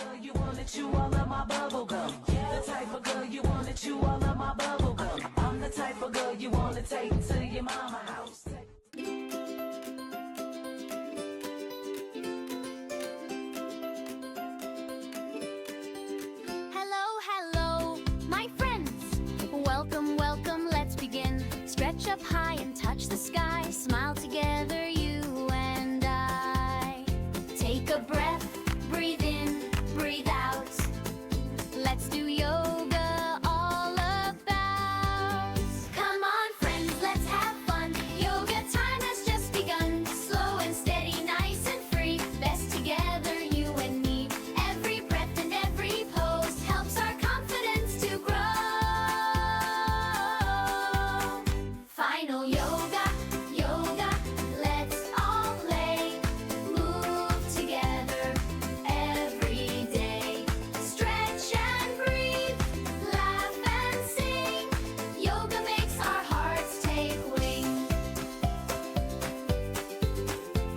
girl you wanna chew all of my bubble gum. The type of girl you wanna chew all of my bubble gum. I'm the type of girl you wanna take to your mama house. Hello, hello, my friends. Welcome, welcome, let's begin. Stretch up high and touch the sky. Smile together, you and I. Take a breath, breathe in, breathe out. Let's do yoga all about. Come on, friends, let's have fun. Yoga time has just begun. Slow and steady, nice and free. Best together, you and me. Every breath and every pose helps our confidence to grow. Final yoga, yoga, let's all play. Move together every day. Stretch and breathe, laugh and sing. Yoga makes our hearts take wing.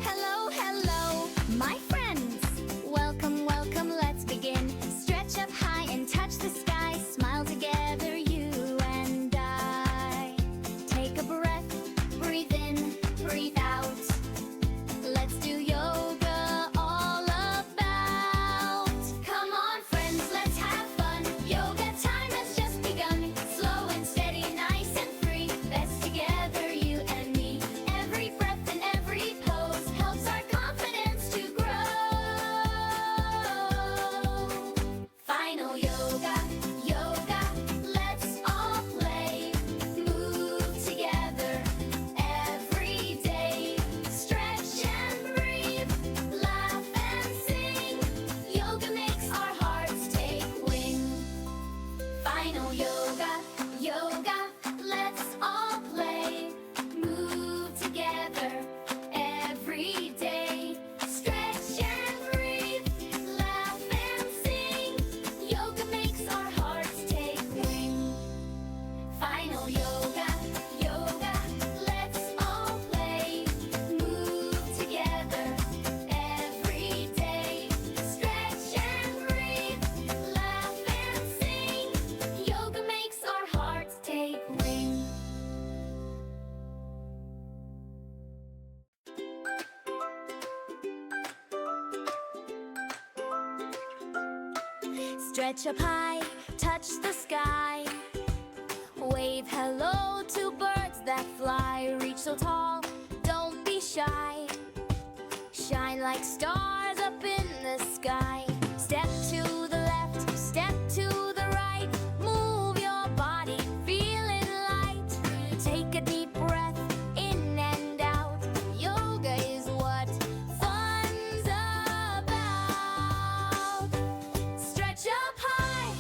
Hello, hello, my friends. Welcome, welcome, let's begin. Stretch up high and touch the sky. Smile together, you and I. Take a breath, breathe in, breathe out. Let's do yoga all about. Come on, friends, let's have fun. Yoga time has just begun. Slow and steady, nice and free. Best together, you and me. Every breath and every pose helps our confidence to grow. Final yoga, yoga, let's all play. Move together every day. Stretch and breathe, laugh and sing. Yoga makes our hearts take wing. Final yoga, yoga, let's all play. Move together every day. Stretch and breathe, laugh and sing. Yoga makes our hearts take wing. Final yoga, yoga, let's all play. Move together every day. Stretch and breathe, laugh and sing. Yoga makes our hearts take wing. Stretch up high, touch the sky. Wave hello to birds that fly. Reach so tall, don't be shy. Shine like stars up in the sky. Step to the left, step to the right. Move your body, feeling light. Take a deep breath in and out. Yoga is what fun's about. Stretch up high,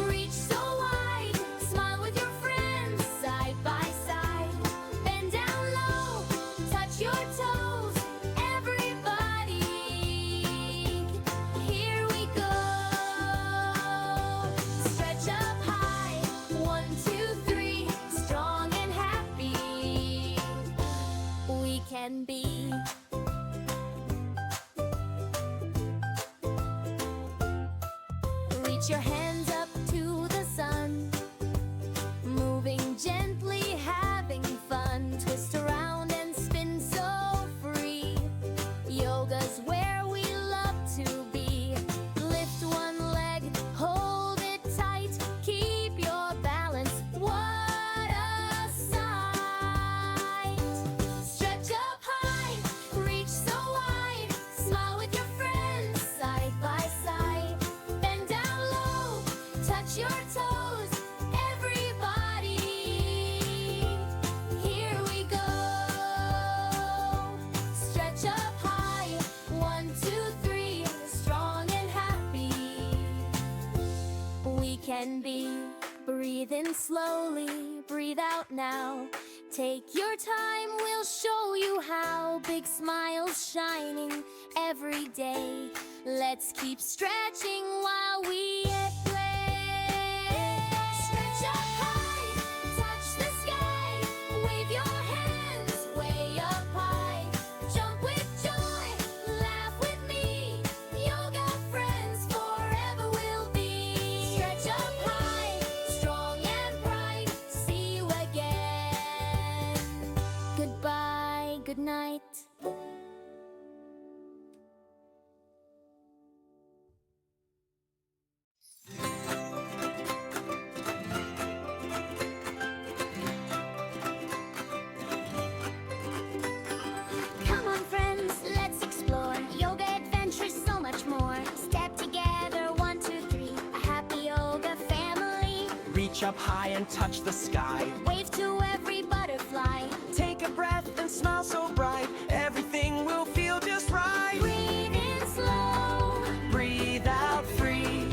reach so wide. Smile with your friends side by side. Bend down low, touch your toes. Everybody, here we go. Stretch up high, 1, 2, 3. Strong and happy we can be. Reach your hands up to the sun. Moving gently, having fun. Twist around and spin so free. Yoga's where we love to be. Lift one leg, hold it tight. Keep your balance, what a sight. Stretch up high, reach so wide. Smile with your friends side by side. Bend down low, touch your toes. Everybody, here we go. Stretch up high, 1, 2, 3. Strong and happy we can be. Breathe in slowly, breathe out now. Take your time, we'll show you how. Big smiles shining every day. Let's keep stretching while we play. Stretch up high, touch the sky. Wave your hands way up high. Jump with joy, laugh with me. Yoga friends forever. Reach up high and touch the sky. Wave to every butterfly. Take a breath and smile so bright. Everything will feel just right. Breathe in slow. Breathe out free.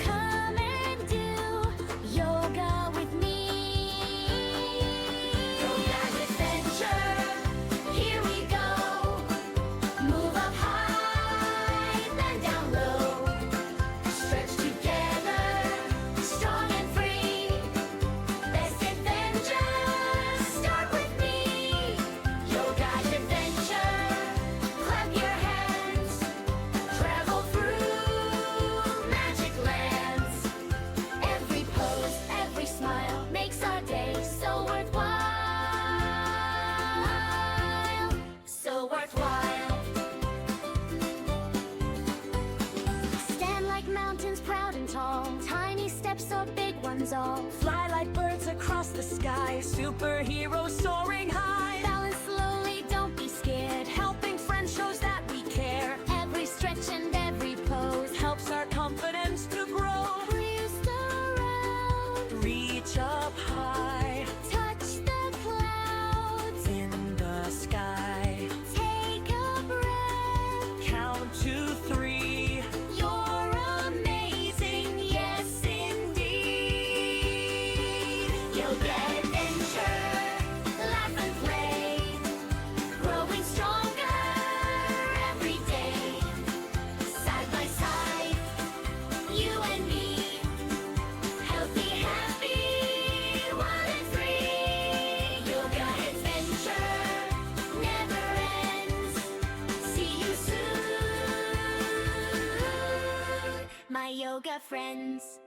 Come and do yoga with me. Yoga adventure. Here we go. Move up high, then down low. Stretch together, strong and free. Best adventure, start with me. Yoga adventure. Clap your hands. Travel through magic lands. Every pose, every smile makes our day so worthwhile. So worthwhile. Stand like mountains, proud and tall. Tiny steps or big ones all. Fly like birds across the sky. Superheroes soaring high. Balance slowly, don't be scared. Helping friends shows that we care. Every stretch and every pose Helps our confidence to grow. breeze around. Reach up high Touch the clouds. in the sky. Take a breath. Count to 3. You're amazing, yes indeed. You'll get adventure, laugh and play, growing stronger every day. Side by side, you and me, healthy, happy, one and free. Yoga adventure never ends. See you soon, my yoga friends.